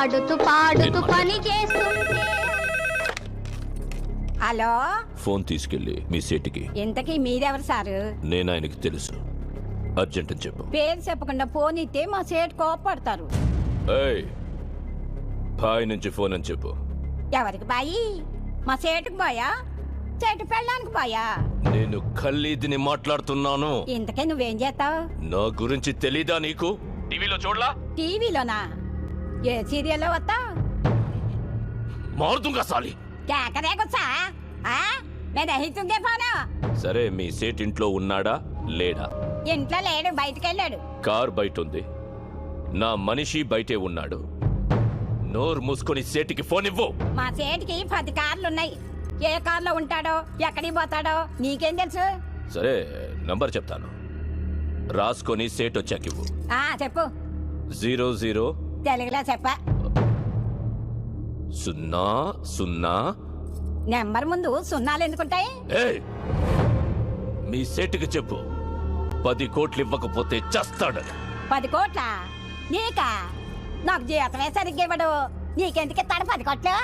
ఆడుతూ పాడుతూ పని చేస్తుంటే. హలో, ఫోన్ తీసుకెళ్ళి మీ సేటికి. ఇంతకీ మీరెవరు సారు? నేను ఆయనకి తెలుసు. అర్జెంట్ అని చెప్పు. పేరు చెప్పకుండా ఫోన్ ఇస్తే మా సేటు కోపడతారు. ఏయ్, బాయ్ నుంచి ఫోన్ అని చెప్పు. ఎవరికి బాయి? మా సేటుకు బాయా, సేటు పెళ్ళానికి బాయా? నేను ఖల్లీదిని మాట్లాడుతున్నాను. ఇంతకే నువ్వేం చేస్తావు? నా గురించి తెలీదా నీకు? టీవీలో చూడలా? టీవీలోనా? ఏ సీరియల్లో వస్తావు? మారుతుంగా సాలి. కేకరేకొచ్చా? నేను అహితుంగే ఫోను. సరే, మీ సేట్ ఇంట్లో ఉన్నాడా లేడా? ఇంట్లో లేడు, బయటకెళ్ళాడు. కార్ బయట ఉంది, నా మనిషి బయటే ఉన్నాడు. నోరు మూసుకొని సేటికి ఫోన్ ఇవ్వు. మా సేటికి 10 కార్లున్నాయి. ఏ కార్లో ఉంటాడో, ఎక్కడికి పోతాడో నీకేం తెలుసు? సరే, నంబర్ చెప్తాను, రాసుకొని సేట్ వచ్చాకివ్వు. చెప్పు. 00 తెలుగులో చెప్ప. 00. నెంబర్ ముందు సున్నాలు ఎందుకుంటాయి? ఏయ్, మీ సేటుకి చెప్పు 10 కోట్లు ఇవ్వకపోతే చస్తాడని. 10 కోట్ల? నీకా? నాకు జీతమే సరిగ్గా ఇవ్వడు. నీకెందుకు ఇస్తాడు 10 కోట్లు?